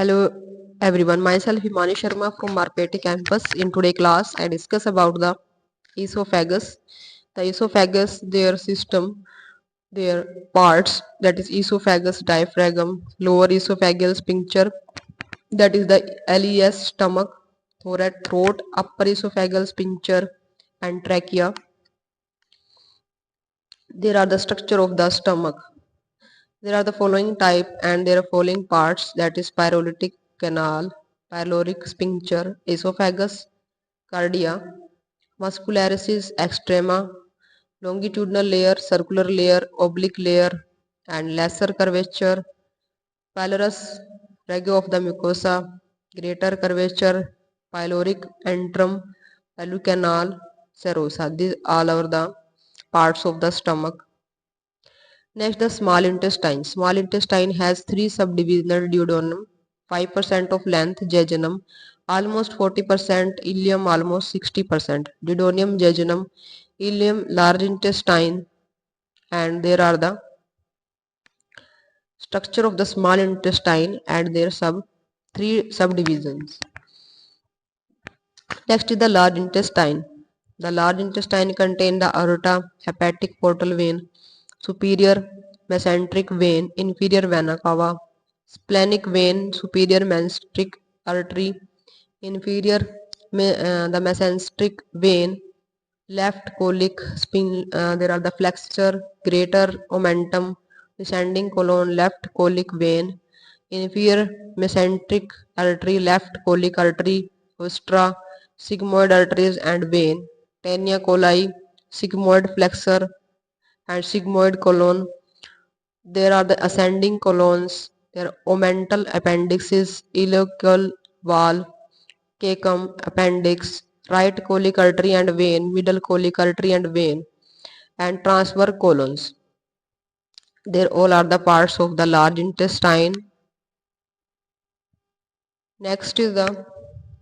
Hello everyone, myself Himani Sharma from RPIIT campus. In today's class, I discuss about the esophagus. The esophagus, their system, their parts, that is esophagus, diaphragm, lower esophageal sphincter, that is the LES, stomach, thorax, throat, upper esophageal sphincter, and trachea. There are the structure of the stomach. There are the following type and their following parts, that is pyrolytic canal, pyloric sphincter, esophagus, cardia, muscularis extrema, longitudinal layer, circular layer, oblique layer, and lesser curvature, pylorus, rego of the mucosa, greater curvature, pyloric antrum, pelucanal, serosa. These all are the parts of the stomach. Next, the small intestine. Small intestine has three subdivisional duodenum, 5% of length, jejunum, almost 40%, ileum almost 60%, duodenum, jejunum, ileum, large intestine, and there are the structure of the small intestine and their three subdivisions. Next is the large intestine. The large intestine contain the aorta, hepatic portal vein, superior mesenteric vein, inferior vena cava, splenic vein, superior mesenteric artery, inferior the mesenteric vein, left colic spin. There are the flexure, greater omentum, descending colon, left colic vein, inferior mesenteric artery, left colic artery, rostra, sigmoid arteries and vein, tenia coli, sigmoid flexor and sigmoid colon. There are the ascending colons, there are omental appendixes, ileocecal wall, cecum, appendix, right colic artery and vein, middle colic artery and vein, and transverse colons. They all are the parts of the large intestine. Next is the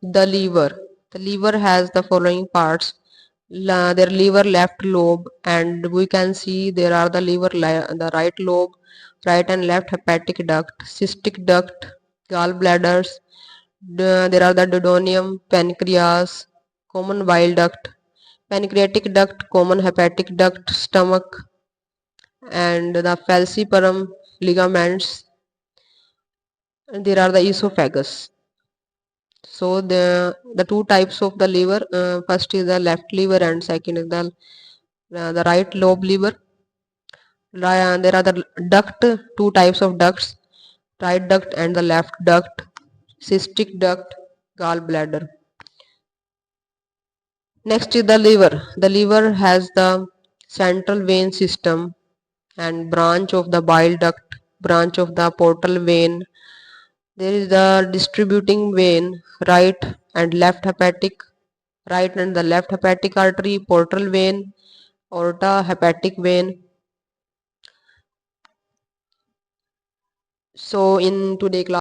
liver. The liver has the following parts. Their liver left lobe, and we can see there are the the right lobe, right and left hepatic duct, cystic duct, gallbladders. There are the duodenum, pancreas, common bile duct, pancreatic duct, common hepatic duct, stomach, and the falciparum ligaments. And there are the esophagus. So the two types of the liver, first is the left liver and second is the right lobe liver. There are the duct, two types of ducts, right duct and the left duct, cystic duct, gallbladder. Next is the liver. The liver has the central vein system and branch of the bile duct, branch of the portal vein. There is the distributing vein, right and left hepatic, right and the left hepatic artery, portal vein, aorta, hepatic vein. So in today class